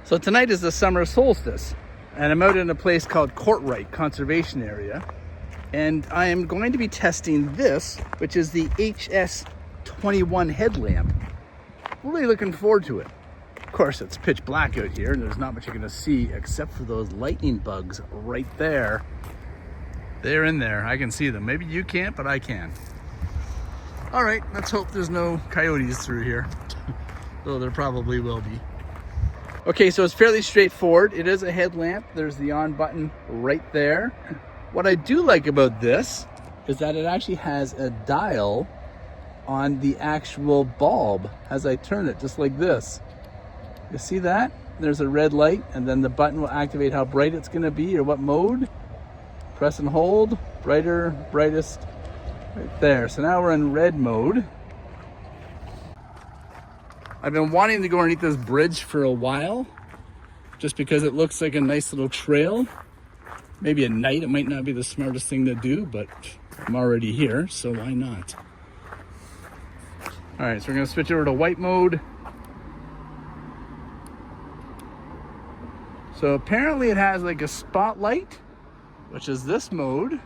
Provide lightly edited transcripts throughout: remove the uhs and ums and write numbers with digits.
So tonight is the summer solstice, and I'm out in a place called Courtright Conservation Area, and I am going to be testing this, which is the HS21 headlamp. Really looking forward to it. Of course, it's pitch black out here, and there's not much you're gonna see except for those lightning bugs right there. They're in there, I can see them. Maybe you can't, but I can. All right, let's hope there's no coyotes through here, though there probably will be. Okay, so it's fairly straightforward. It is a headlamp. There's the on button right there. What I do like about this is that it actually has a dial on the actual bulb as I turn it, just like this. You see that? There's a red light, and then the button will activate how bright it's gonna be or what mode. Press and hold, brighter, brightest, right there. So now we're in red mode. I've been wanting to go underneath this bridge for a while, just because it looks like a nice little trail. Maybe at night it might not be the smartest thing to do, but I'm already here, so why not? All right, so we're gonna switch over to white mode. So apparently it has like a spotlight, which is this mode.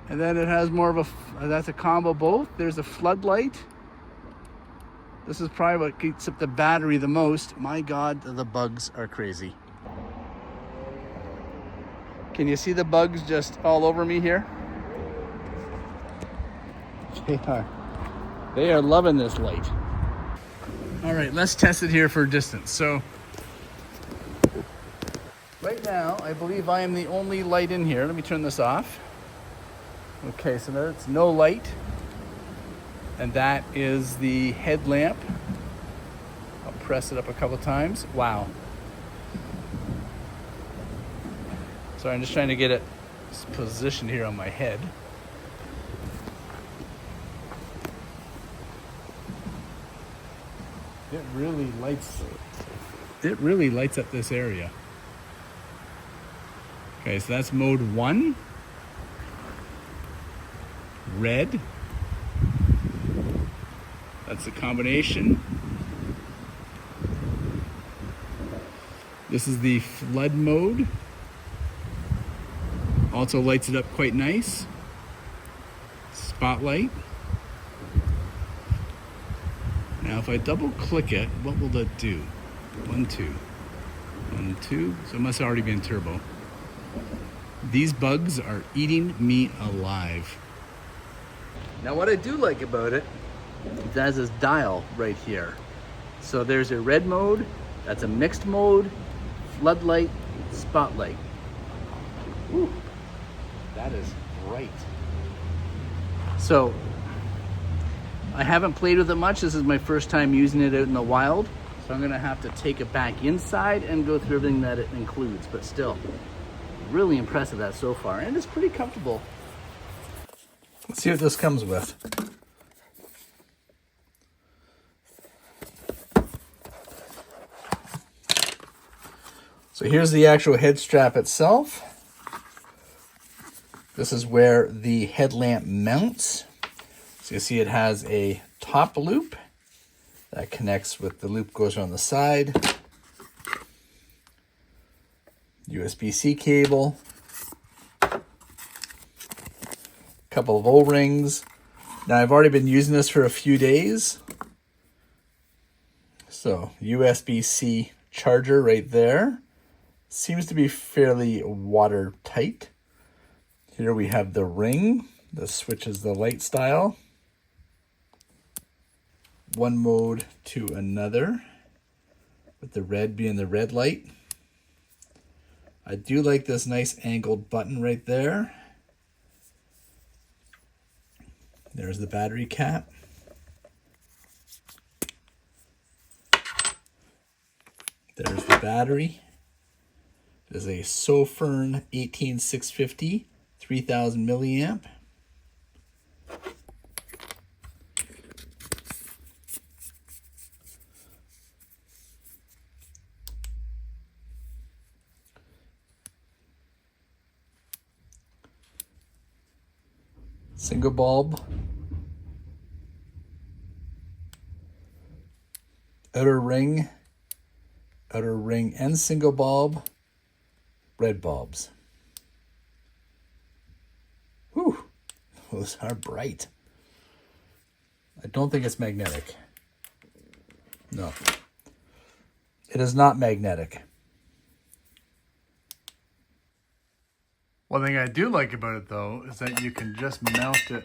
And then it has more of that's a combo both. There's a floodlight. This is probably what keeps up the battery the most. My God, the bugs are crazy. Can you see the bugs just all over me here? They are loving this light. All right, let's test it here for distance. So right now, I believe I am the only light in here. Let me turn this off. Okay, so that's no light. And that is the headlamp. I'll press it up a couple times. Wow. Sorry, I'm just trying to get it positioned here on my head. It really lights up this area. Okay, so that's mode 1. Red. That's the combination. This is the flood mode. Also lights it up quite nice. Spotlight. Now if I double click it, what will that do? 1, 2. 1, 2. So it must have already been turbo. These bugs are eating me alive. Now what I do like about it, it has this dial right here. So there's a red mode, that's a mixed mode, floodlight, spotlight. Ooh, that is bright. So I haven't played with it much. This is my first time using it out in the wild. So I'm gonna have to take it back inside and go through everything that it includes, but still, really impressed with that so far. And it's pretty comfortable. Let's see what this comes with. So here's the actual head strap itself. This is where the headlamp mounts. So you see it has a top loop that connects with the loop goes on the side. USB-C cable. Couple of O-rings. Now I've already been using this for a few days. So USB-C charger right there. Seems to be fairly watertight. Here we have the ring that switches the light style. One mode to another, with the red being the red light. I do like this nice angled button right there. There's the battery cap. There's the battery. It is a Sofirn 18650, 3000 milliamp. Single bulb. Outer ring outer ring and single bulb red bulbs. Whew, those are bright. I don't think it's magnetic. No, it is not magnetic. One thing I do like about it though is that you can just mount it.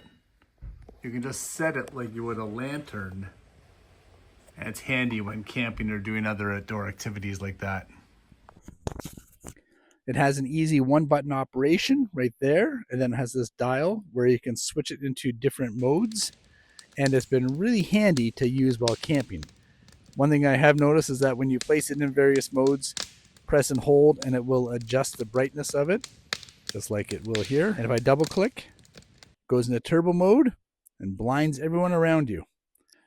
You can just set it like you would a lantern. And it's handy when camping or doing other outdoor activities like that. It has an easy one-button operation right there, and then it has this dial where you can switch it into different modes, and it's been really handy to use while camping. One thing I have noticed is that when you place it in various modes, press and hold, and it will adjust the brightness of it, just like it will here. And if I double-click, it goes into turbo mode and blinds everyone around you.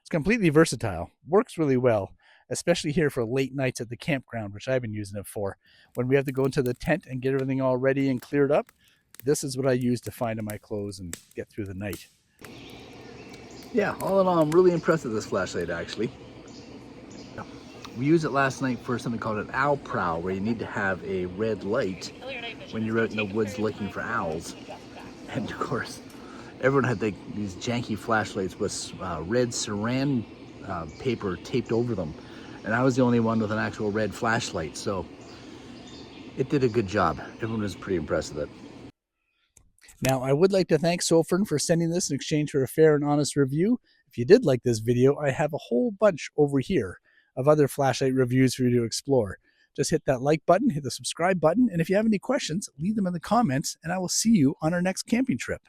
It's completely versatile, works really well, especially here for late nights at the campground, which I've been using it for. When we have to go into the tent and get everything all ready and cleared up, this is what I use to find in my clothes and get through the night. Yeah, all in all, I'm really impressed with this flashlight, actually. We used it last night for something called an owl prowl, where you need to have a red light when you're out in the woods looking for owls. And of course, everyone had these janky flashlights with red saran paper taped over them. And I was the only one with an actual red flashlight, so it did a good job. Everyone was pretty impressed with it. Now, I would like to thank Sofirn for sending this in exchange for a fair and honest review. If you did like this video, I have a whole bunch over here of other flashlight reviews for you to explore. Just hit that like button, hit the subscribe button, and if you have any questions, leave them in the comments, and I will see you on our next camping trip.